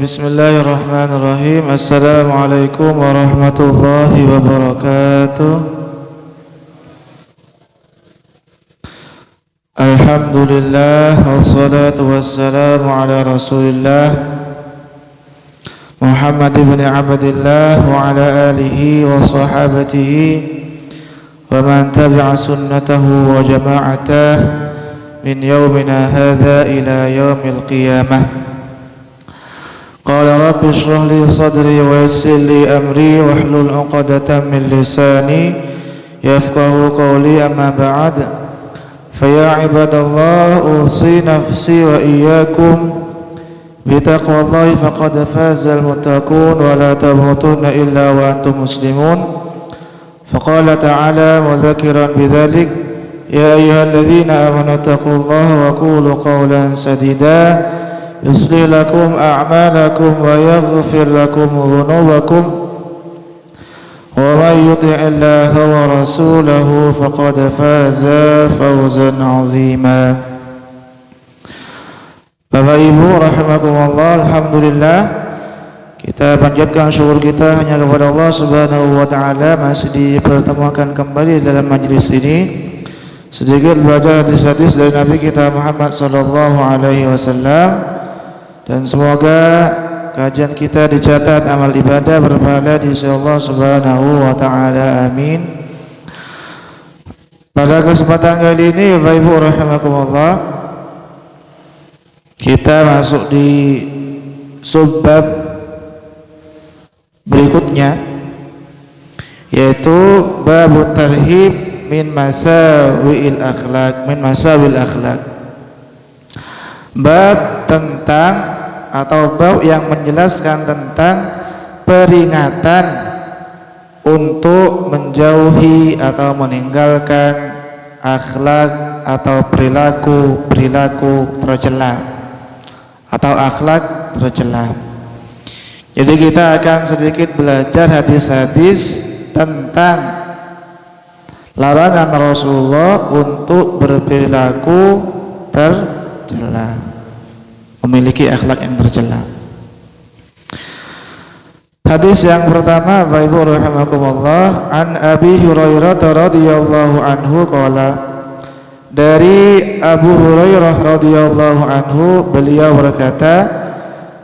Bismillahirrahmanirrahim. Assalamualaikum warahmatullahi wabarakatuh. Alhamdulillah wassalatu wassalamu ala Rasulillah Muhammad ibn Abdillah wa ala alihi wa sahabatihi wa man tabi'a sunnatahu wa jama'atah min yawmina hadha ila yawmil qiyamah. Qala rabbi shrah li sadri wa yassir li amri wahlul 'uqdatam min lisani yafqahu qawli, amma ba'd. Fa ya ibadallah, usi nafsi wa iyyakum bi taqwallahi faqad fazal muttaqun wa la tamutunna illa wa antum muslimun. Faqala ta'ala mudzakiran bidzalik, ya ayyuhalladzina amanu taqullaha wa qulu qawlan sadida yuslih lakum a'malakum wa yaghfir lakum dhunubakum wa may yuti'illaha wa rasulahu faqad faza fawzan 'azima. Bapak Ibu rahimakumullah, alhamdulillah kita panjatkan syukur kita hanya kepada Allah Subhanahu wa taala, masih dipertemukan kembali dalam majelis ini sedikit belajar hadis-hadis dari Nabi kita Muhammad sallallahu alaihi wasallam. Dan semoga kajian kita dicatat amal ibadah berpahala di sisi Allah Subhanahu wa taala. Amin. Pada kesempatan kali ini Bapak Ibu rahimakumullah, kita masuk di subbab berikutnya, yaitu bab tarhib min masawil akhlak. Bab tentang atau bab yang menjelaskan tentang peringatan untuk menjauhi atau meninggalkan akhlak atau perilaku tercela atau akhlak tercela. Jadi kita akan sedikit belajar hadis-hadis tentang larangan Rasulullah untuk berperilaku tercela, memiliki akhlak yang tercela. Hadis yang pertama, Bapak Ibu rahimakumullah, an Abi Hurairah radhiyallahu anhu qala, dari Abu Hurairah radhiyallahu anhu beliau berkata,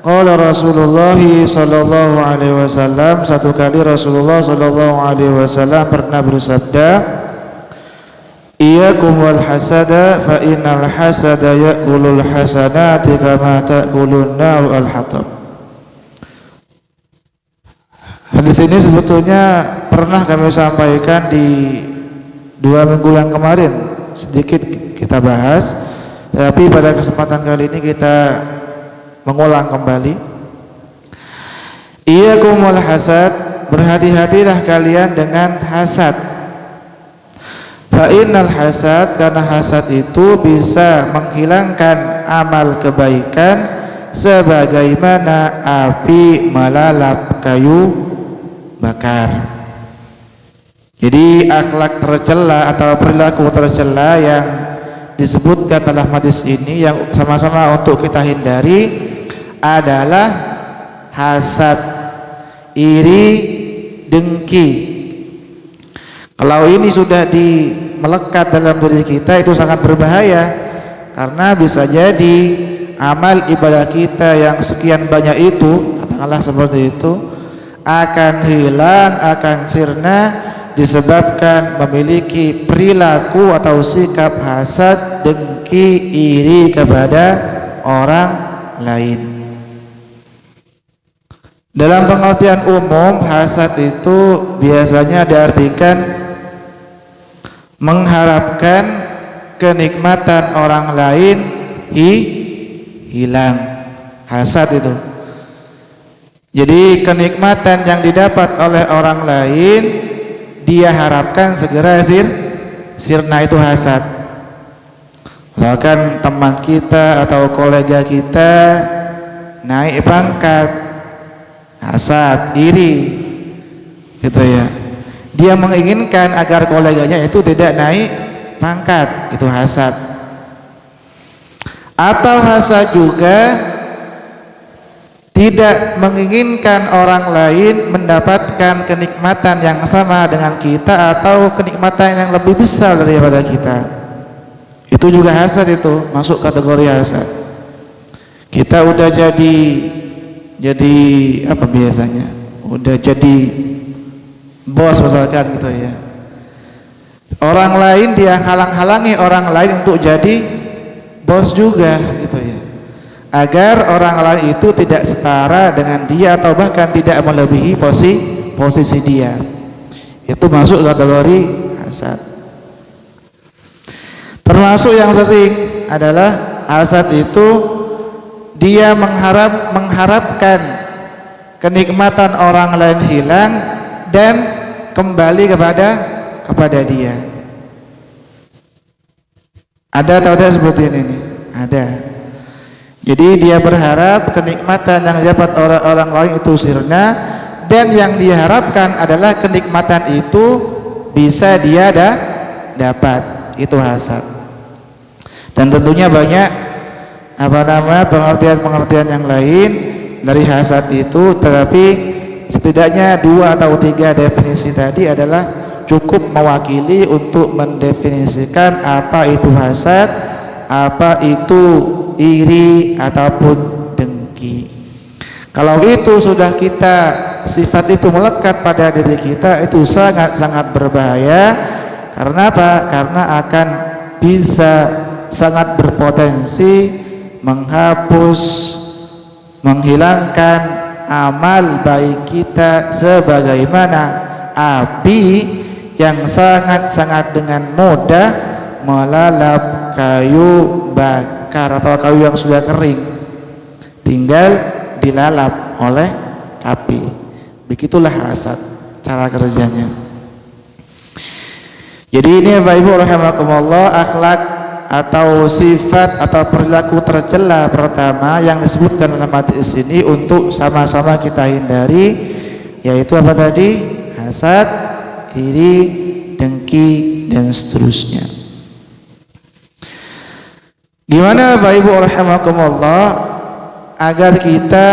qala Rasulullah sallallahu alaihi wasallam, satu kali Rasulullah sallallahu alaihi wasallam pernah bersabda, iyyakum wal hasada fa innal hasada ya'kulul hasanati kama ta'kulun naru al hatab. Hadis ini sebetulnya pernah kami sampaikan di 2 minggu yang kemarin, sedikit kita bahas, tapi pada kesempatan kali ini kita mengulang kembali. Iyyakum wal hasad, berhati-hatilah kalian dengan hasad. Fa innal hasad, karena hasad itu bisa menghilangkan amal kebaikan sebagaimana api melalap kayu bakar. Jadi akhlak tercela atau perilaku tercela yang disebutkan dalam hadis ini yang sama-sama untuk kita hindari adalah hasad, iri, dengki. Kalau ini sudah melekat dalam diri kita, itu sangat berbahaya, karena bisa jadi amal ibadah kita yang sekian banyak itu, katakanlah seperti itu, akan hilang, akan sirna disebabkan memiliki perilaku atau sikap hasad, dengki, iri kepada orang lain. Dalam pengertian umum, hasad itu biasanya diartikan mengharapkan kenikmatan orang lain hilang. Hasad itu, jadi kenikmatan yang didapat oleh orang lain dia harapkan segera sirna, itu hasad. Misalkan teman kita atau kolega kita naik pangkat, hasad, iri, gitu ya. Dia menginginkan agar koleganya itu tidak naik pangkat, itu hasad. Atau hasad juga tidak menginginkan orang lain mendapatkan kenikmatan yang sama dengan kita atau kenikmatan yang lebih besar daripada kita. Itu juga hasad, itu masuk kategori hasad. Kita udah jadi apa biasanya? Udah jadi bos misalkan gitu ya. Orang lain dia halang-halangi orang lain untuk jadi bos juga gitu ya. Agar orang lain itu tidak setara dengan dia atau bahkan tidak melebihi posisi dia. Itu masuk kategori hasad. Termasuk yang sering adalah hasad itu dia mengharapkan kenikmatan orang lain hilang dan kembali kepada dia. Ada atau tidak seperti ini nih? Ada. Jadi dia berharap kenikmatan yang didapat orang lain itu sirna, dan yang diharapkan adalah kenikmatan itu bisa dia dapat. Itu hasad. Dan tentunya banyak pengertian-pengertian yang lain dari hasad itu, tetapi setidaknya 2 atau 3 definisi tadi adalah cukup mewakili untuk mendefinisikan apa itu hasad, apa itu iri ataupun dengki. Kalau itu sudah sifat itu melekat pada diri kita, itu sangat-sangat berbahaya. Karena apa? Karena akan bisa sangat berpotensi menghapus, menghilangkan amal baik kita, sebagaimana api yang sangat-sangat dengan mudah melalap kayu bakar atau kayu yang sudah kering, tinggal dilalap oleh api. Begitulah hasad cara kerjanya. Jadi ini Bapak Ibu rahimakumullah, akhlak atau sifat atau perilaku tercela pertama yang disebutkan dalam hadis ini untuk sama-sama kita hindari, yaitu apa tadi? Hasad, iri, dengki, dan seterusnya. Gimana Bapak Ibu rahimakumullah agar kita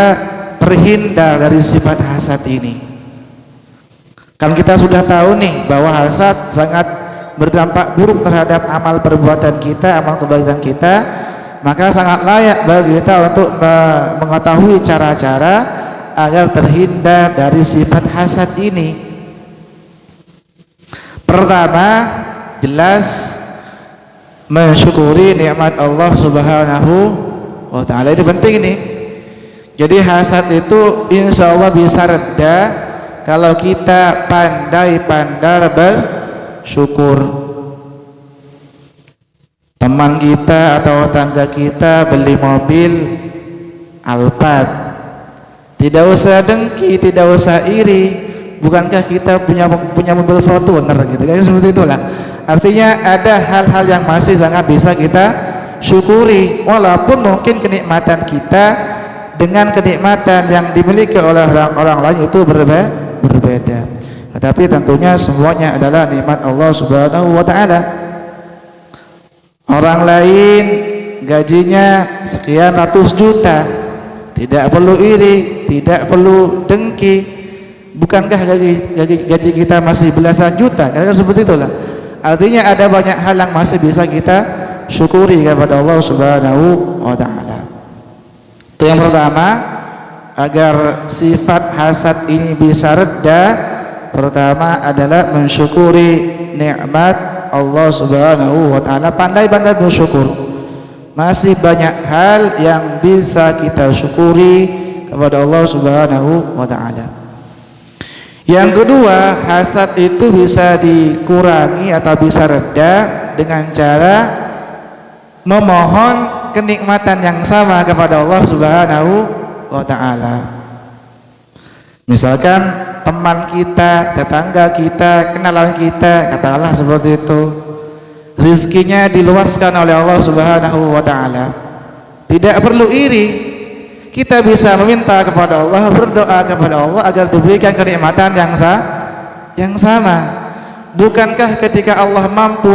terhindar dari sifat hasad ini? Kan kita sudah tahu nih bahwa hasad sangat berdampak buruk terhadap amal perbuatan kita, amal kebaikan kita. Maka sangat layak bagi kita untuk mengetahui cara-cara agar terhindar dari sifat hasad ini. Pertama, jelas mensyukuri nikmat Allah Subhanahu wa ta'ala. Ini penting nih. Jadi hasad itu insya Allah bisa reda kalau kita pandai-pandai bersyukur. Teman kita atau tetangga kita beli mobil Alphard, tidak usah dengki, tidak usah iri. Bukankah kita punya mobil Fortuner gitu kan, seperti itulah. Artinya ada hal-hal yang masih sangat bisa kita syukuri, walaupun mungkin kenikmatan kita dengan kenikmatan yang dimiliki oleh orang lain itu berbeda. Tetapi tentunya semuanya adalah nikmat Allah Subhanahu wa ta'ala. Orang lain gajinya sekian ratus juta, tidak perlu iri, tidak perlu dengki. Bukankah gaji kita masih belasan juta? Karena seperti itulah. Artinya ada banyak hal yang masih bisa kita syukuri kepada Allah Subhanahu wa ta'ala. Itu yang pertama, agar sifat hasad ini bisa reda. Pertama adalah mensyukuri nikmat Allah Subhanahu wa ta'ala, pandai-pandai bersyukur. Masih banyak hal yang bisa kita syukuri kepada Allah Subhanahu wa ta'ala. Yang kedua, hasad itu bisa dikurangi atau bisa reda dengan cara memohon kenikmatan yang sama kepada Allah Subhanahu wa ta'ala. Misalkan teman kita, tetangga kita, kenalan kita, katakanlah seperti itu, rizkinya diluaskan oleh Allah Subhanahu wa ta'ala. Tidak perlu iri, kita bisa meminta kepada Allah, berdoa kepada Allah agar diberikan kenikmatan yang sama. Bukankah ketika Allah mampu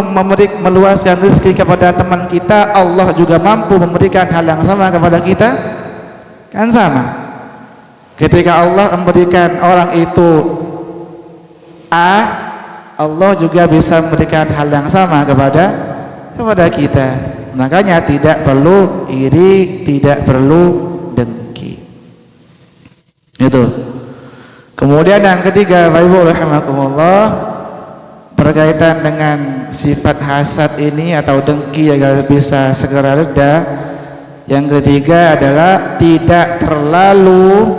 meluaskan rezeki kepada teman kita, Allah juga mampu memberikan hal yang sama kepada kita? Kan sama. Ketika Allah memberikan orang itu A, Allah juga bisa memberikan hal yang sama kepada kita. Makanya tidak perlu iri, tidak perlu dengki. Itu. Kemudian yang ketiga, Bapak Ibu rahimakumullah, berkaitan dengan sifat hasad ini atau dengki agar bisa segera reda. Yang ketiga adalah tidak terlalu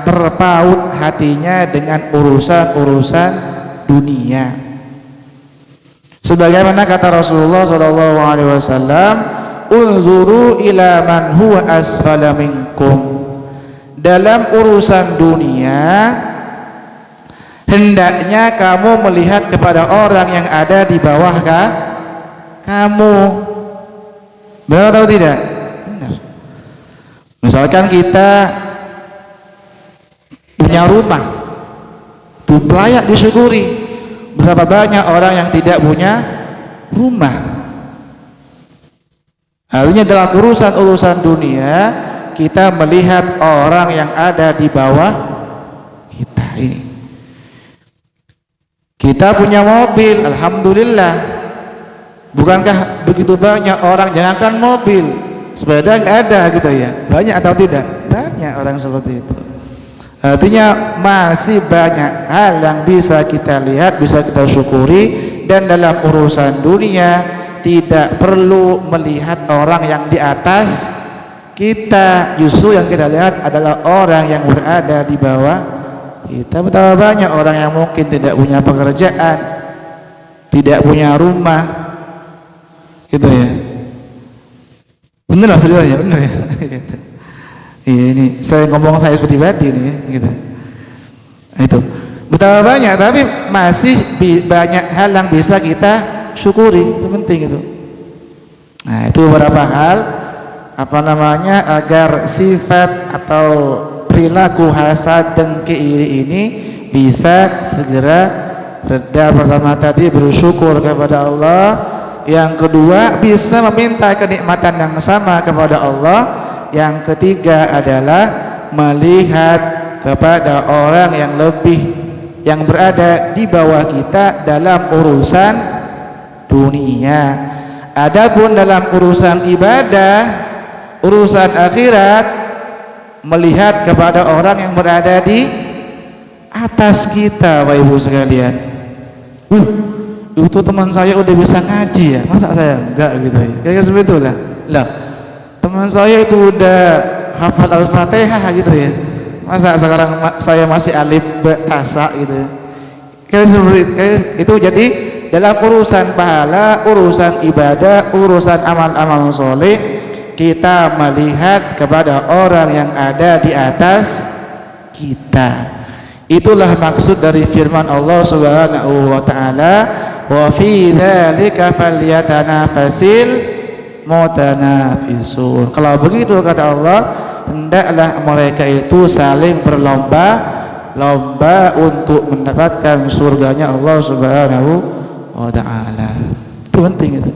terpaut hatinya dengan urusan dunia. Sebagaimana kata Rasulullah sallallahu alaihi wasallam, "Unzuru ila man huwa asfala minkum." Dalam urusan dunia hendaknya kamu melihat kepada orang yang ada di bawah kamu. Benar atau tidak? Benar. Misalkan kita punya rumah, itu layak disyukuri. Berapa banyak orang yang tidak punya rumah. Artinya dalam urusan dunia kita melihat orang yang ada di bawah kita ini. Kita punya mobil, alhamdulillah. Bukankah begitu banyak orang, jangankan mobil, sepeda nggak ada gitu ya? Banyak atau tidak? Banyak orang seperti itu. Artinya masih banyak hal yang bisa kita lihat, bisa kita syukuri. Dan dalam urusan dunia tidak perlu melihat orang yang di atas kita. Justru yang kita lihat adalah orang yang berada di bawah kita. Betapa banyak orang yang mungkin tidak punya pekerjaan, tidak punya rumah, gitu ya. Bener lah sebenarnya, bener ya. Iya, ini saya ngomong saya pribadi nih, gitu. Itu betapa banyak, tapi masih banyak hal yang bisa kita syukuri. Itu penting itu. Nah, itu beberapa hal agar sifat atau perilaku hasad, dengki, iri ini bisa segera reda. Pertama tadi bersyukur kepada Allah. Yang kedua bisa meminta kenikmatan yang sama kepada Allah. Yang ketiga adalah melihat kepada orang yang berada di bawah kita dalam urusan dunia. Adapun dalam urusan ibadah, urusan akhirat, melihat kepada orang yang berada di atas kita, Bapak Ibu sekalian. Itu teman saya udah bisa ngaji ya, masa saya enggak gitu ya? Kayak seperti itulah. Lah, teman saya itu udah hafal Al-Fatihah gitu ya, masa sekarang saya masih alif tasa gitu ya? Kayak seperti itu. Jadi dalam urusan pahala, urusan ibadah, urusan amal-amal soleh, kita melihat kepada orang yang ada di atas kita. Itulah maksud dari firman Allah Subhanahu wa taala, wa fi dzalika falyatanafasil mutanafisun. Kalau begitu kata Allah, hendaklah mereka itu saling berlomba-lomba untuk mendapatkan surganya Allah Subhanahu wa taala. Itu penting itu.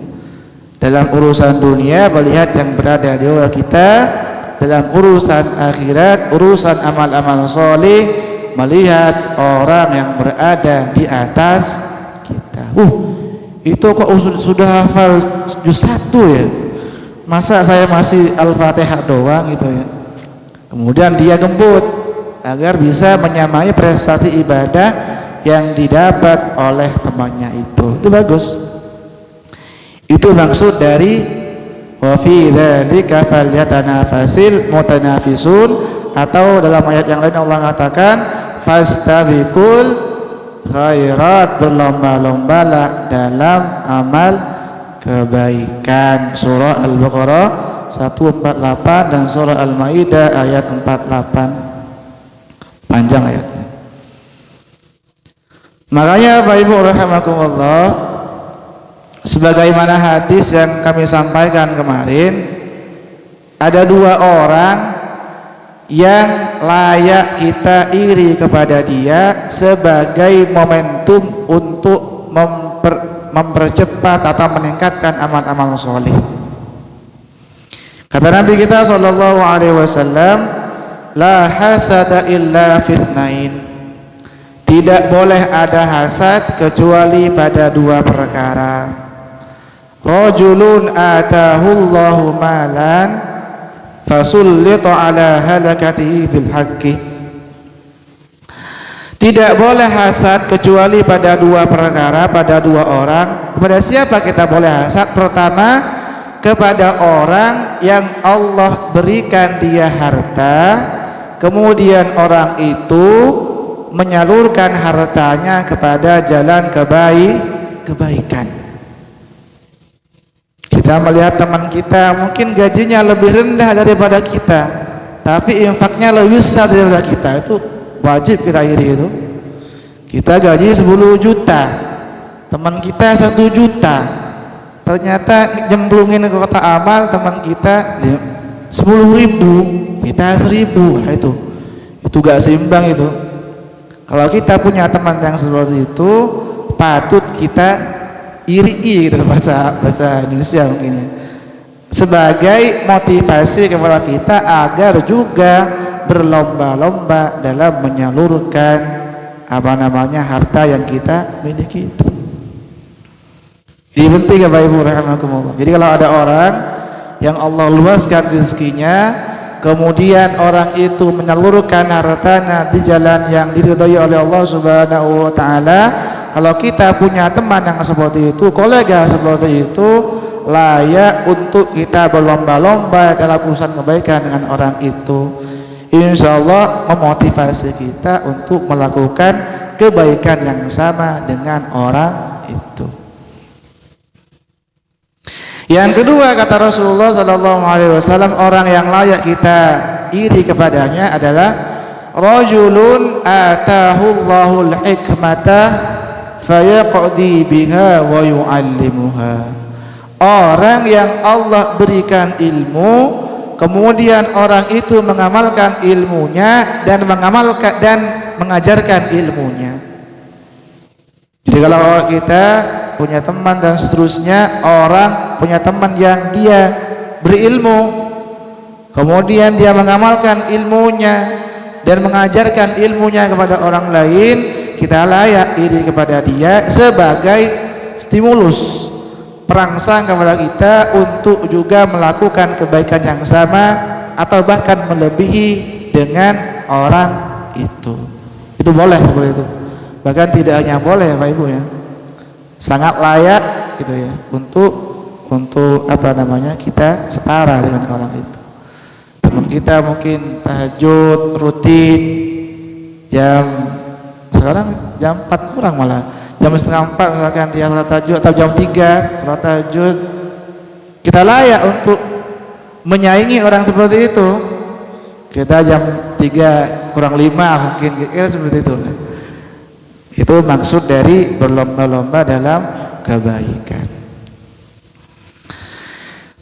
Dalam urusan dunia melihat yang berada di bawah kita, dalam urusan akhirat, urusan amal-amal soleh, melihat orang yang berada di atas kita. Itu kok sudah hafal juz 1 ya? Masa saya masih Al-Fatihah doang gitu ya? Kemudian dia gembut agar bisa menyamai prestasi ibadah yang didapat oleh temannya itu. Itu bagus. Itu maksud dari wa fi dzalika falyatanafasil mutanafisun, atau dalam ayat yang lain Allah katakan fastabiqul khairat, berlomba-lombalah dalam amal kebaikan. Surah Al-Baqarah 148 dan surah Al-Maidah ayat 48. Panjang ayatnya. Makanya Bapak Ibu rahimakumullah, sebagaimana hadis yang kami sampaikan kemarin, ada dua orang yang layak kita iri kepada dia sebagai momentum untuk mempercepat atau meningkatkan amal-amal soleh. Kata Nabi kita sallallahu alaihi wasallam, la hasada illa fitnain. Tidak boleh ada hasad kecuali pada dua perkara. Rajulun atahullahu malan fasullita ala halakatihi bil haqqi. Tidak boleh hasad kecuali pada dua perkara, pada dua orang. Kepada siapa kita boleh hasad? Pertama, kepada orang yang Allah berikan dia harta, kemudian orang itu menyalurkan hartanya kepada jalan kebaikan. Kita melihat teman kita mungkin gajinya lebih rendah daripada kita, tapi infaknya lebih besar daripada kita, itu wajib kita iri itu. Kita gaji 10 juta, teman kita 1 juta, ternyata nyemplungin ke kotak amal teman kita 10.000, kita 1.000. Nah, itu gak seimbang itu. Kalau kita punya teman yang seperti itu, patut kita iri gitu, bahasa Indonesia mungkin ya, sebagai motivasi kepada kita agar juga berlomba-lomba dalam menyalurkan harta yang kita miliki itu. Ini penting ya Bapak Ibu rahimakumullah. Jadi kalau ada orang yang Allah luaskan rezekinya, kemudian orang itu menyalurkan hartanya di jalan yang diridhai oleh Allah Subhanahu wa taala, kalau kita punya teman yang seperti itu, kolega seperti itu, layak untuk kita berlomba-lomba dalam urusan kebaikan dengan orang itu. Insyaallah memotivasi kita untuk melakukan kebaikan yang sama dengan orang itu. Yang kedua, kata Rasulullah sallallahu alaihi wasallam, orang yang layak kita iri kepadanya adalah rajulun atahullahul hikmata fayaqdi biha wa yu'allimuha. Orang yang Allah berikan ilmu, kemudian orang itu mengamalkan ilmunya dan mengajarkan ilmunya. Jadi kalau kita punya teman dan seterusnya, orang punya teman yang dia berilmu, kemudian dia mengamalkan ilmunya dan mengajarkan ilmunya kepada orang lain, kita layak iri kepada dia sebagai stimulus, perangsang kepada kita untuk juga melakukan kebaikan yang sama atau bahkan melebihi dengan orang itu. Itu boleh seperti itu. Bahkan tidak hanya boleh Pak Ibu ya, sangat layak gitu ya untuk kita setara dengan orang itu. Teman kita mungkin tahajud rutin sekarang jam 4 kurang, malah jam setengah 4 misalkan dia salat tahajud, atau jam 3 salat tahajud. Kita layak untuk menyaingi orang seperti itu. Kita jam 3 kurang 5 mungkin kira seperti itu. Itu maksud dari berlomba-lomba dalam kebaikan.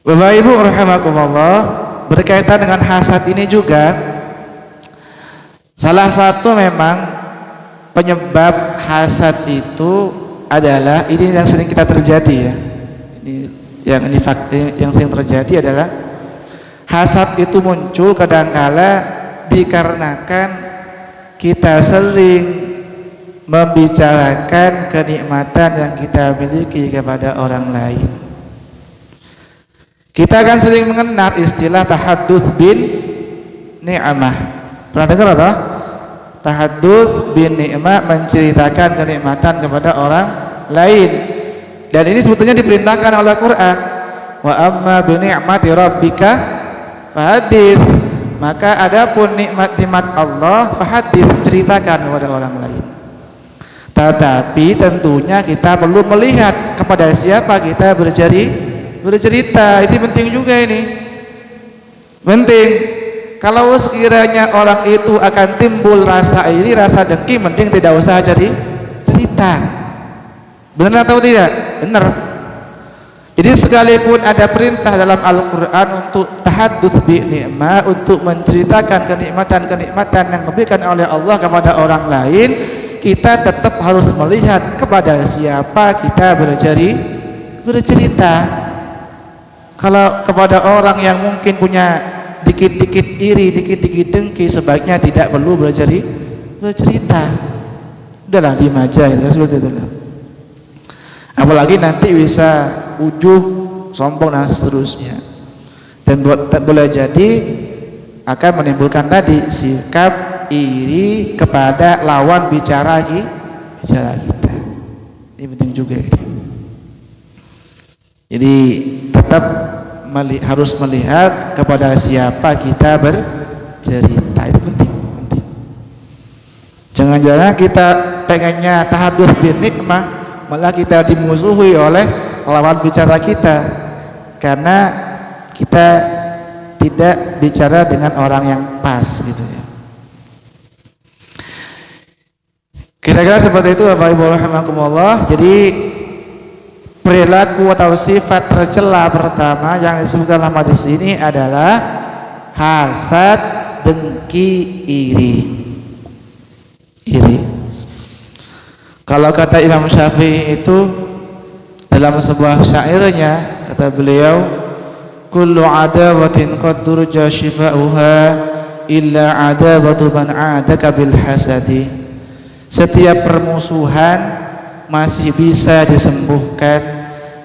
Bapak Ibu rahimakumullah, berkaitan dengan hasad ini juga salah satu memang penyebab hasad itu adalah ini yang sering kita terjadi ya. Ini fakta yang sering terjadi adalah hasad itu muncul kadangkala dikarenakan kita sering membicarakan kenikmatan yang kita miliki kepada orang lain. Kita kan sering mengenal istilah tahadduts bin ni'mah. Pernah dengar atau? Tahadduts bin ni'mah, menceritakan kenikmatan kepada orang lain. Dan ini sebetulnya diperintahkan oleh Al-Qur'an. Wa amma bi ni'mati rabbika fahadits. Maka adapun nikmat-nikmat Allah, fahadits, ceritakan kepada orang lain. Tetapi tentunya kita perlu melihat kepada siapa kita bercerita. Ini penting juga ini. Penting. Kalau sekiranya orang itu akan timbul rasa iri, rasa dengki, mending tidak usah jadi cerita. Benar atau tidak? Benar. Jadi sekalipun ada perintah dalam Al-Quran untuk tahadduts bi ni'mah, untuk menceritakan kenikmatan-kenikmatan yang diberikan oleh Allah kepada orang lain, kita tetap harus melihat kepada siapa kita bercerita. Kalau kepada orang yang mungkin punya dikit-dikit iri, dikit-dikit dengki, sebaiknya tidak perlu bercerita. Udahlah diam aja gitu, seperti itu. Apalagi nanti bisa ujub, sombong dan seterusnya. Dan boleh jadi akan menimbulkan tadi sikap iri kepada lawan bicara kita. Ini penting juga ini. Jadi tetap harus melihat kepada siapa kita bercerita, itu penting. Jangan-jangan kita pengennya tahadduts bin nikmah, malah kita dimusuhi oleh lawan bicara kita karena kita tidak bicara dengan orang yang pas gitu ya. Kira-kira seperti itu Bapak Ibu rahimakumullah. Jadi perilaku atau sifat tercela pertama yang disebutkan dalam hadis ini adalah hasad, dengki, iri. Kalau kata Imam Syafi'i itu dalam sebuah syairnya, kata beliau, kullu adawatin qad durja shifa'uha illa adawatu man 'adaka bil hasadi. Setiap permusuhan masih bisa disembuhkan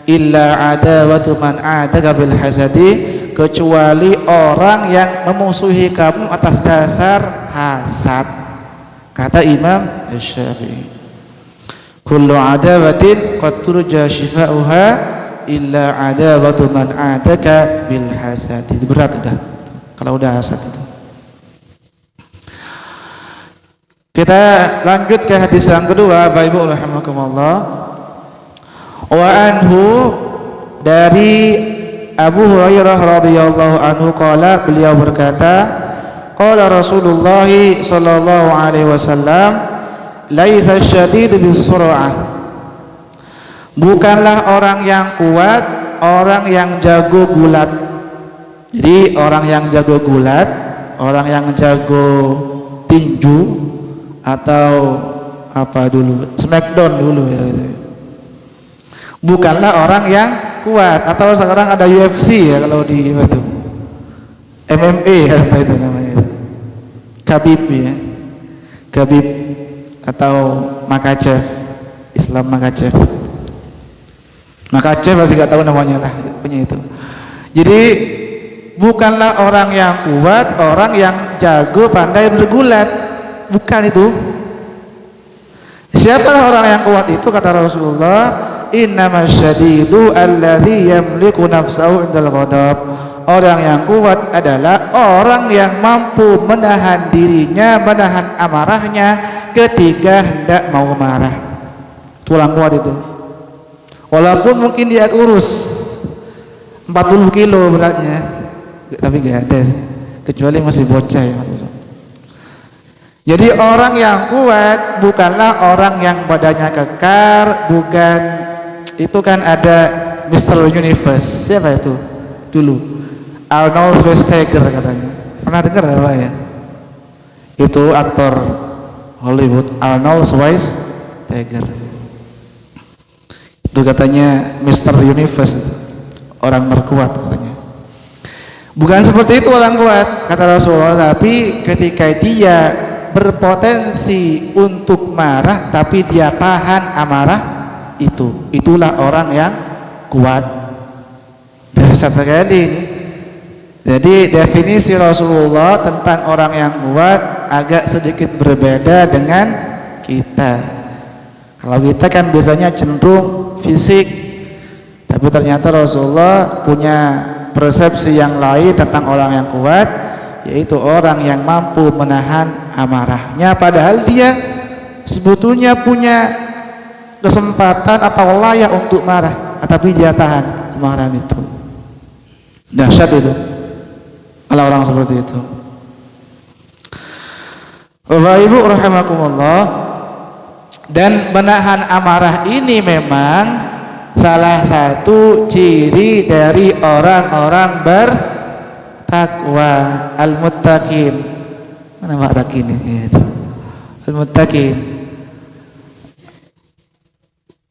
illa adawatu man 'adaka bil hasadi, kecuali orang yang memusuhi kamu atas dasar hasad. Kata Imam Syafi'i, kullu adawatin qad turja shifa'uha illa adawatu man 'adaka bil hasadi. Berat udah kalau udah hasad itu. Kita lanjut ke hadis yang kedua, Bapak Ibu rahimakumullah. Wa anhu, dari Abu Hurairah radhiyallahu anhu qala, beliau berkata, qala Rasulullah sallallahu alaihi wasallam, laitha syadid bis sur'ah. Bukanlah orang yang kuat orang yang jago gulat. Jadi orang yang jago gulat, orang yang jago tinju atau apa dulu, smackdown dulu ya, bukanlah orang yang kuat. Atau sekarang ada UFC ya, kalau di itu MMA apa itu namanya itu, Khabib ya, Khabib atau Makhachev, Islam Makhachev masih nggak tahu namanya lah, punya itu. Jadi bukanlah orang yang kuat orang yang jago pandai bergulat. Bukan itu. Siapa orang yang kuat itu? Kata Rasulullah, innamasyadidu alladzi yamliku nafsahu indal ghadab. Orang yang kuat adalah orang yang mampu menahan dirinya, menahan amarahnya ketika hendak mau marah. Tulang kuat itu. Walaupun mungkin dia kurus 40 kilo beratnya, tapi enggak ada, kecuali masih bocah ya. Jadi orang yang kuat bukanlah orang yang badannya kekar, bukan. Itu kan ada Mr. Universe, siapa itu dulu, Arnold Schwarzenegger katanya, pernah dengar apa ya? Itu aktor Hollywood, Arnold Schwarzenegger. Itu katanya Mr. Universe, orang terkuat katanya. Bukan seperti itu orang kuat kata Rasulullah, tapi ketika dia berpotensi untuk marah tapi dia tahan amarah, itulah orang yang kuat. Dahsyat sekali ini. Jadi definisi Rasulullah tentang orang yang kuat agak sedikit berbeda dengan kita. Kalau kita kan biasanya cenderung fisik, tapi ternyata Rasulullah punya persepsi yang lain tentang orang yang kuat, yaitu orang yang mampu menahan amarahnya, padahal dia sebetulnya punya kesempatan atau layak untuk marah, tapi dia tahan kemarahan itu. Dahsyat itu kalau orang seperti itu. Bapak Ibu rahimakumullah, dan menahan amarah ini memang salah satu ciri dari orang-orang bertakwa, al-muttaqin. Mana muttaqin ini? Al-muttaqin.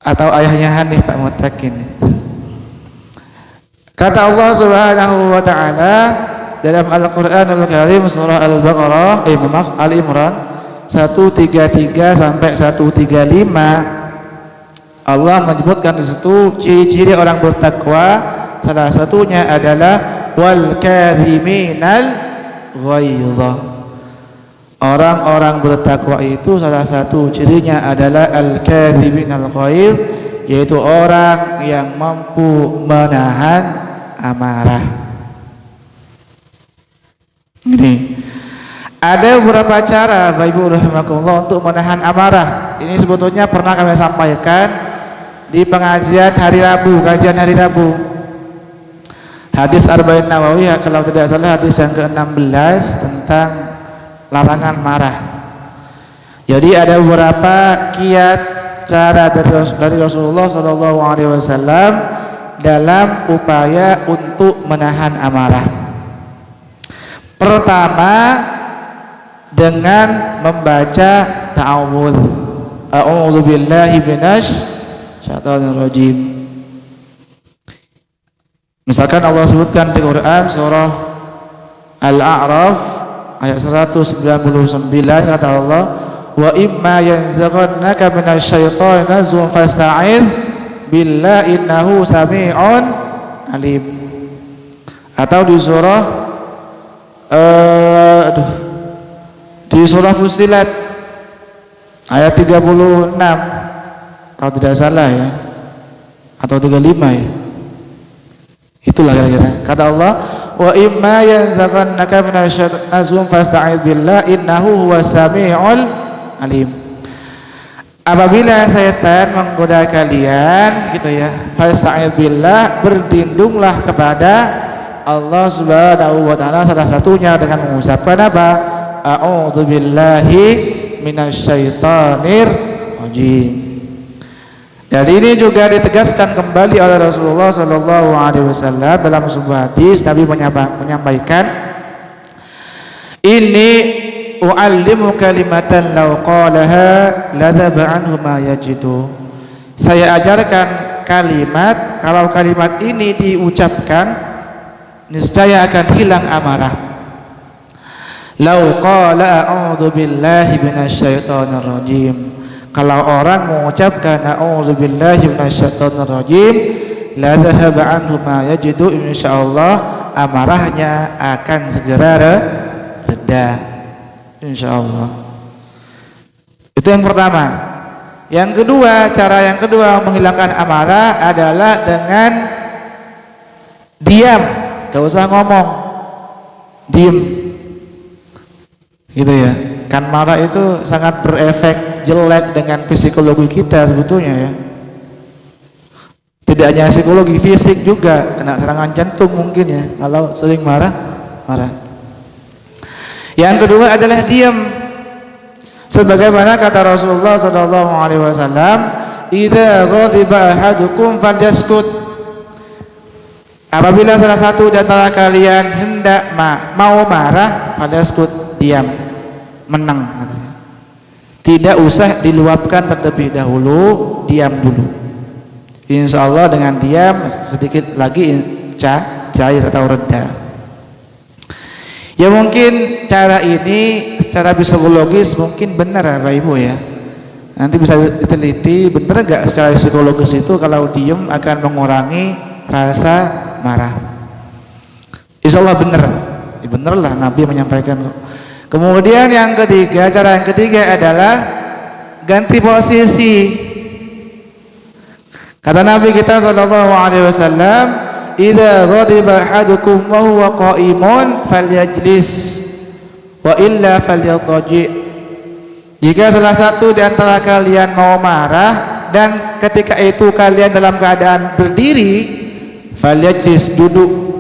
Atau ayahnya Hanif Pak Muttaqin. Kata Allah Subhanahu wa taala dalam Al-Qur'anul Karim surah Al-Baqarah, Al-Imran 133 sampai 135, Allah menyebutkan di situ ciri-ciri orang bertakwa. Salah satunya adalah wal kadhiminal ghaidha. Orang-orang bertakwa itu salah satu cirinya adalah al-kadhiminal ghaidh, yaitu orang yang mampu menahan amarah. Ini ada beberapa cara Bapak Ibu rahimakumullah untuk menahan amarah. Ini sebetulnya pernah kami sampaikan di pengajian hari Rabu, kajian hari Rabu. Hadis Arba'in Nawawi kalau tidak salah hadis yang ke-16 tentang larangan marah. Jadi ada beberapa kiat cara dari Rasulullah SAW dalam upaya untuk menahan amarah. Pertama, dengan membaca ta'awudz. A'udzu billahi minasyaitonir rajim. Misalkan Allah sebutkan di Quran surah Al-A'raf ayat 199, kata Allah, wa imma yanzaghannaka minasyaitonir nazghun fasta'idz billahi innahu sami'un alim. Atau di surah di surah Fussilat ayat 36 kalau tidak salah ya, atau 35 ya, itulah kira-kira. Kata Allah, wa imma yanzaghannaka minasyaitonir nazghun fasta'idz billahi innahu huwas sami'ul alim. Apabila setan menggoda kalian gitu ya, fasta'idz billah, berlindunglah kepada Allah Subhanahu wa taala, salah satunya dengan mengucapkan apa? A'udzu billahi minasyaitonir rajim. Dan ini juga ditegaskan kembali oleh Rasulullah sallallahu alaihi wasallam dalam sebuah hadis. Nabi menyampaikan, "Inni u'allimu kalimatan law qalaha ladhaba anhu ma yajidu." Saya ajarkan kalimat, kalau kalimat ini diucapkan niscaya akan hilang amarah. Lau qala a'udzu billahi minasyaitonir rajim. Kalau orang mengucapkan a'udzu billahi minasyaitonir rajim, la dhahaba anhu ma yajidu, insyaallah amarahnya akan segera reda, insyaallah. Itu yang pertama. Yang kedua, cara yang kedua menghilangkan amarah adalah dengan diam, gak usah ngomong, diem gitu ya. Kan marah itu sangat berefek jelek dengan psikologi kita sebetulnya ya. Tidak hanya psikologi, fisik juga, kena serangan jantung mungkin ya kalau sering marah. Yang kedua adalah diam. Sebagaimana kata Rasulullah sallallahu alaihi wasallam, "Idza ghadiba ahadukum falyaskut." Apabila salah satu di antara kalian hendak mau marah, falyaskut, diam, menang katanya. Tidak usah diluapkan terlebih dahulu, diam dulu. Insyaallah dengan diam sedikit lagi cair atau reda. Ya mungkin cara ini secara psikologis mungkin benar ya Bapak Ibu ya. Nanti bisa diteliti benar gak secara psikologis itu kalau diem akan mengurangi rasa marah. Insyaallah benar. Ya benar lah, Nabi menyampaikan. Kemudian yang ketiga, cara yang ketiga adalah ganti posisi. Kata Nabi kita sallallahu alaihi wasallam, "Idza ghadiba ahadukum wa huwa qa'imun falyajlis wa illa falyadji." Jika salah satu di antara kalian mau marah dan ketika itu kalian dalam keadaan berdiri, falyajlis, duduk.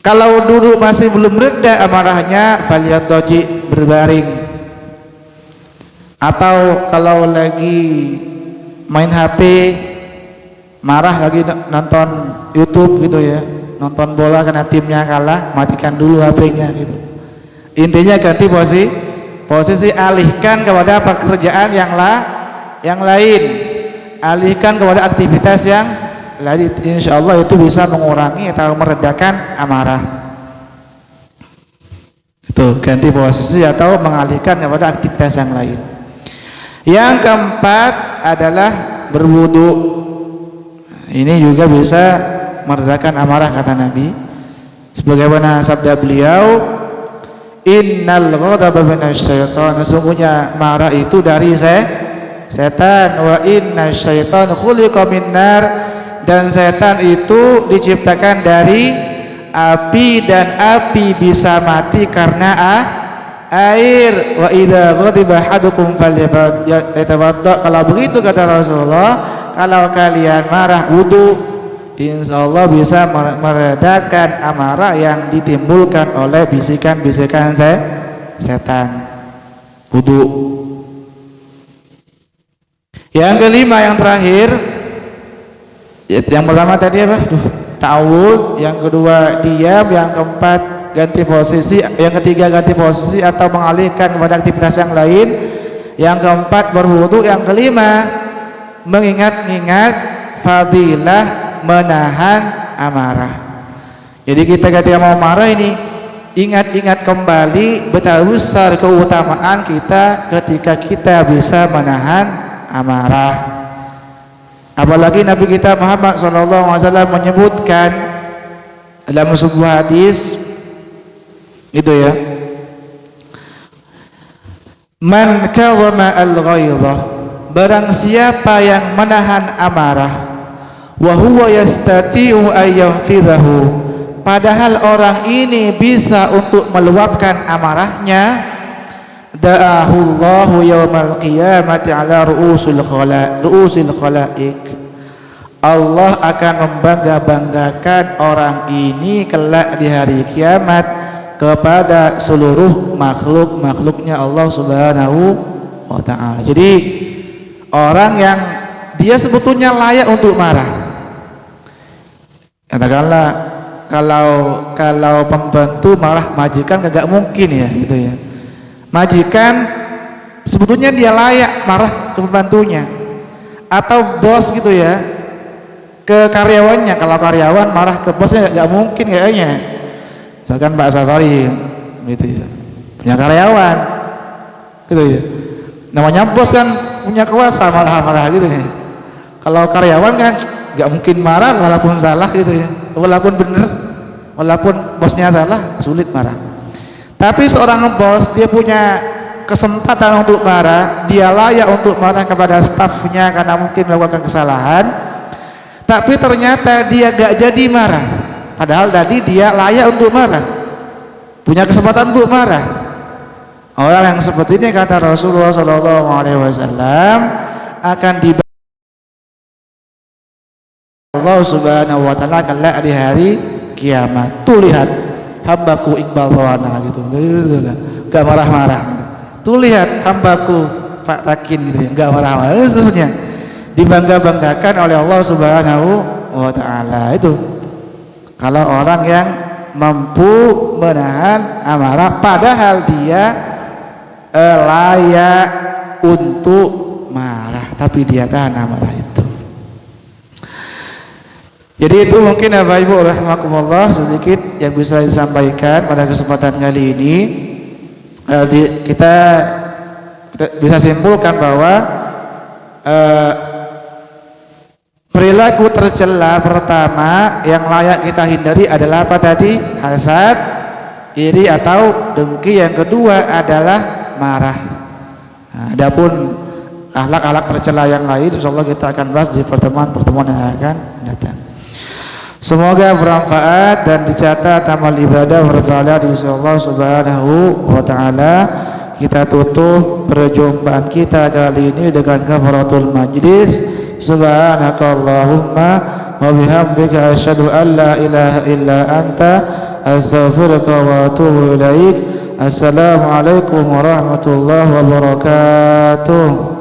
Kalau duduk masih belum reda amarahnya, falyadji, berbaring. Atau kalau lagi main HP, marah lagi nonton YouTube gitu ya, nonton bola karena timnya kalah, matikan dulu HP-nya gitu. Intinya ganti posisi, alihkan kepada pekerjaan yang lain, alihkan kepada aktivitas yang Jadi insyaallah itu bisa mengurangi atau meredakan amarah. Itu ganti posisi atau mengalihkan kepada aktivitas yang lain. Yang keempat adalah berwudu. Ini juga bisa meredakan amarah kata Nabi. Sebagaimana sabda beliau, innal ghadaba minasyaiton, sesungguhnya marah itu dari setan, wa innasyaiton khuliqa min nar, dan setan itu diciptakan dari api dan api bisa mati karena air. Wa idza ghadiba ahadukum falyatawadda, kalau begitu kata Rasulullah, kalau kalian marah wudu, insyaallah bisa meredakan amarah yang ditimbulkan oleh bisikan-bisikan setan. Wudu. Yang kelima, yang terakhir, yang pertama tadi apa? Ta'awudz, yang kedua diam, yang keempat ganti posisi, yang ketiga ganti posisi atau mengalihkan kepada aktivitas yang lain, yang keempat berwudu, yang kelima mengingat-ingat fadilah menahan amarah. Jadi kita ketika mau marah ini ingat-ingat kembali betapa besar keutamaan kita ketika kita bisa menahan amarah. Apalagi Nabi kita Muhammad SAW menyebutkan dalam sebuah hadis itu ya, man kawama al-ghaidha, barang siapa yang menahan amarah, wa huwa yastati'u ayyanfidhahu, padahal orang ini bisa untuk meluapkan amarahnya, da'ahu Allahu yawmal qiyamati ala ru'usil khalaik, Allah akan membangga-banggakan orang ini kelak di hari kiamat kepada seluruh makhluk-makhluknya Allah Subhanahu wa ta'ala. Jadi orang yang dia sebetulnya layak untuk marah, katakanlah kalau pembantu marah majikan enggak mungkin ya gitu ya. Majikan sebetulnya dia layak marah ke pembantunya, atau bos gitu ya ke karyawannya. Kalau karyawan marah ke bosnya nggak mungkin kayaknya. Misalkan Pak Safari gitu ya, punya karyawan gitu ya, namanya bos kan punya kuasa marah-marah gitu ya. Kalau karyawan kan nggak mungkin marah walaupun salah gitu ya, walaupun benar, walaupun bosnya salah sulit marah. Tapi seorang bos dia punya kesempatan untuk marah, dia layak untuk marah kepada stafnya karena mungkin melakukan kesalahan, tapi ternyata dia gak jadi marah, padahal tadi dia layak untuk marah, punya kesempatan untuk marah. Orang yang seperti ini kata Rasulullah SAW akan dibawa Allah Subhanahu wa ta'ala kelak di hari kiamat. Tuh lihat hambaku Iqbal Rawana gitu, gak marah-marah. Tuh lihat hambaku Pak Takin gitu ya, gak marah-marah. Seterusnya dibangga-banggakan oleh Allah Subhanahu wa ta'ala. Itu kalau orang yang mampu menahan amarah padahal dia layak untuk marah, tapi dia tahan amarah itu. Jadi itu mungkin Bapak Ibu rahimakumullah sedikit yang bisa disampaikan pada kesempatan kali ini. Kita bisa simpulkan bahwa perilaku tercela pertama yang layak kita hindari adalah apa tadi? Hasad, iri atau dengki. Yang kedua adalah marah. Adapun akhlak-akhlak tercela yang lain insyaallah kita akan bahas di pertemuan-pertemuan yang akan datang. Semoga bermanfaat dan dicatat amal ibadah berpahala di sisi Allah Subhanahu wa ta'ala. Kita tutup perjumpaan kita kali ini dengan kafaratul majlis. Subhanakallahumma wa bihamdika asyhadu an la ilaha illa anta astaghfiruka wa atubu ilaik. Assalamualaikum warahmatullahi wabarakatuh.